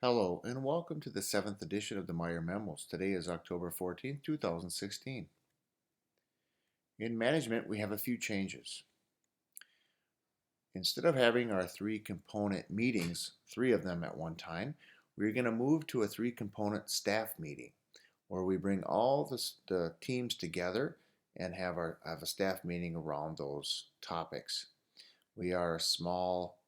Hello, and welcome to the 7th edition of the Meyer Memos. Today is October 14th, 2016. In management, we have a few changes. Instead of having our three component meetings, three of them at one time, we're going to move to a three component staff meeting where we bring all the teams together and have a staff meeting around those topics. We are a small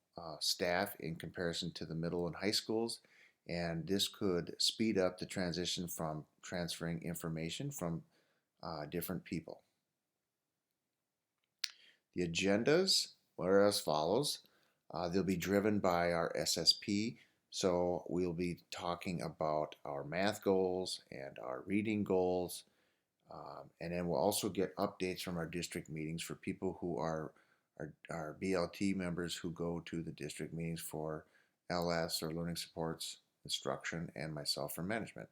staff in comparison to the middle and high schools, and this could speed up the transition from transferring information from different people. The agendas are as follows. They'll be driven by our SSP, so we'll be talking about our math goals and our reading goals, and then we'll also get updates from our district meetings for people who are our BLT members who go to the district meetings for LS or learning supports, instruction, and myself for management.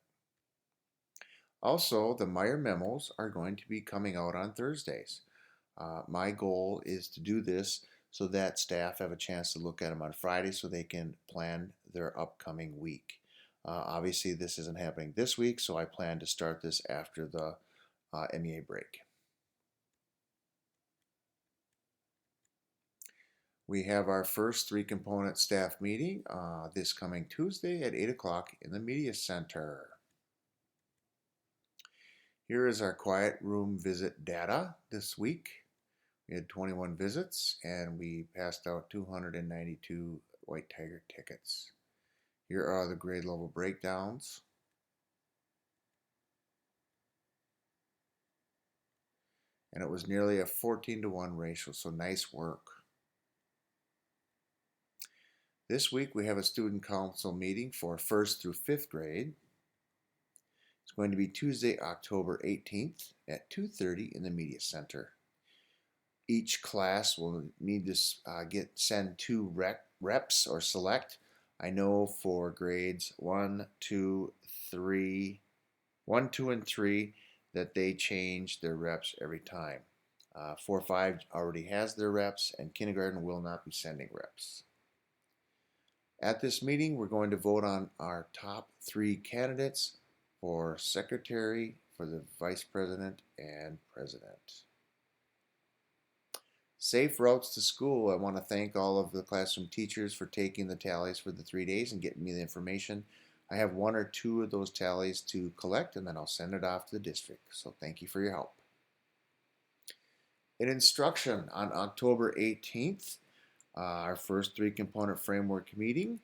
Also, the Meyer memos are going to be coming out on Thursdays. My goal is to do this so that staff have a chance to look at them on Friday so they can plan their upcoming week. Obviously, this isn't happening this week, so I plan to start this after the MEA break. We have our first three component staff meeting this coming Tuesday at 8 o'clock in the Media Center. Here is our quiet room visit data this week. We had 21 visits and we passed out 292 White Tiger tickets. Here are the grade level breakdowns. And it was nearly a 14-to-1 ratio, so nice work. This week we have a student council meeting for 1st through 5th grade. It's going to be Tuesday, October 18th at 2:30 in the Media Center. Each class will need to send two reps or select. I know for grades 1, 2, and 3 that they change their reps every time. 4, 5 already has their reps, and kindergarten will not be sending reps. At this meeting, we're going to vote on our top 3 candidates for secretary, for the vice president, and president. Safe routes to school. I want to thank all of the classroom teachers for taking the tallies for the 3 days and getting me the information. I have 1 or 2 of those tallies to collect, and then I'll send it off to the district. So thank you for your help. In instruction, on October 18th, our first 3 component framework meeting,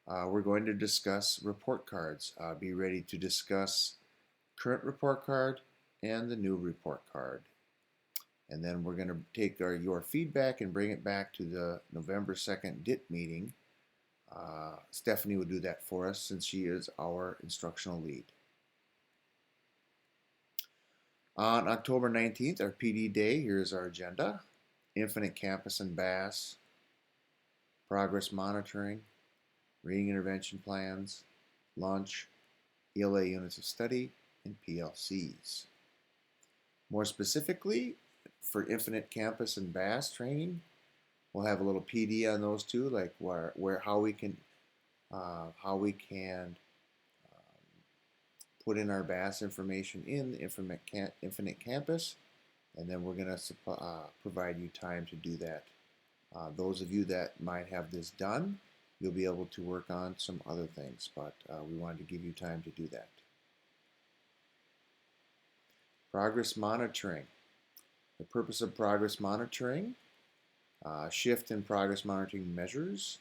we're going to discuss report cards. Be ready to discuss current report card and the new report card. And then we're going to take your feedback and bring it back to the November 2nd DIT meeting. Stephanie will do that for us since she is our instructional lead. On October 19th, our PD day, here's our agenda. Infinite Campus and BASS, progress monitoring, reading intervention plans, lunch, ELA units of study, and PLCs. More specifically, for Infinite Campus and BASS training, we'll have a little PD on those two, like how we can put in our BASS information in the Infinite Campus, and then we're going to provide you time to do that. Those of you that might have this done, you'll be able to work on some other things, but we wanted to give you time to do that. Progress monitoring. The purpose of progress monitoring, shift in progress monitoring measures,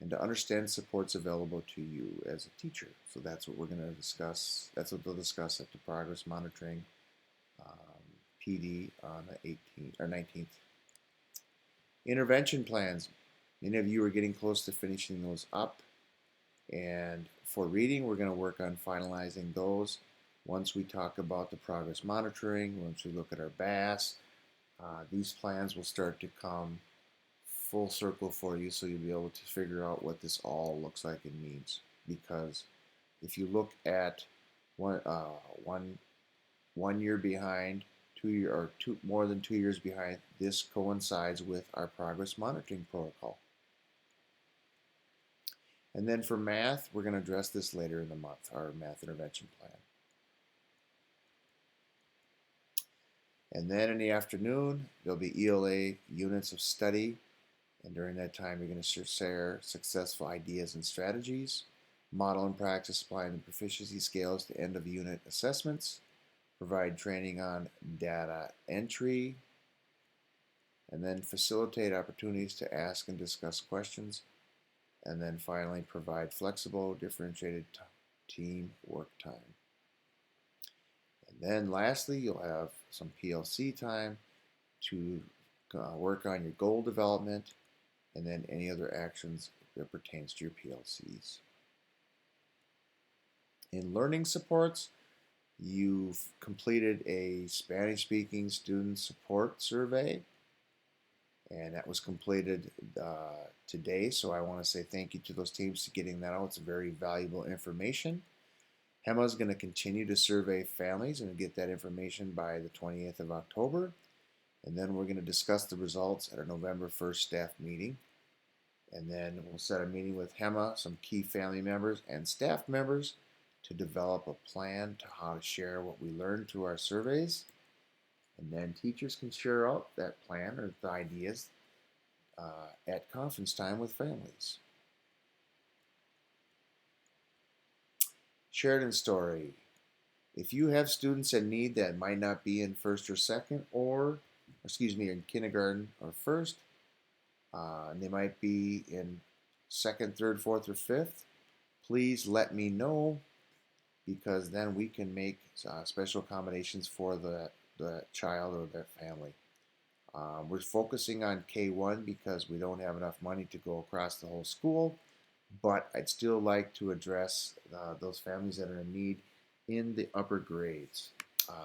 and to understand supports available to you as a teacher. So that's what we're going to discuss. That's what they'll discuss at the progress monitoring PD on the 18th or 19th. Intervention plans. Many of you are getting close to finishing those up. And for reading, we're going to work on finalizing those. Once we talk about the progress monitoring, once we look at our BASS, these plans will start to come full circle for you, so you'll be able to figure out what this all looks like and means. Because if you look at one year behind, more than 2 years behind, this coincides with our progress monitoring protocol. And then for math, we're going to address this later in the month, our math intervention plan. And then in the afternoon, there'll be ELA units of study. And during that time, you're going to share successful ideas and strategies, model and practice applying the proficiency scales to end of unit assessments, provide training on data entry, and then facilitate opportunities to ask and discuss questions, and then finally provide flexible, differentiated team work time. And then lastly, you'll have some PLC time to work on your goal development and then any other actions that pertains to your PLCs. In learning supports, you've completed a Spanish-speaking student support survey, and that was completed today, so I want to say thank you to those teams for getting that out. It's very valuable information. HEMA is going to continue to survey families and get that information by the 28th of October, and then we're going to discuss the results at our November 1st staff meeting. And then we'll set a meeting with HEMA, some key family members and staff members to develop a plan to how to share what we learned through our surveys. And then teachers can share out that plan or the ideas at conference time with families. Sheridan story. If you have students in need that might not be in first or second in kindergarten or first, and they might be in second, third, fourth, or fifth, please let me know, because then we can make special accommodations for the child or their family. We're focusing on K1 because we don't have enough money to go across the whole school, but I'd still like to address those families that are in need in the upper grades.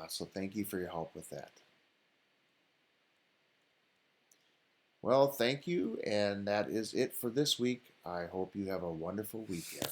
So thank you for your help with that. Well, thank you, and that is it for this week. I hope you have a wonderful weekend.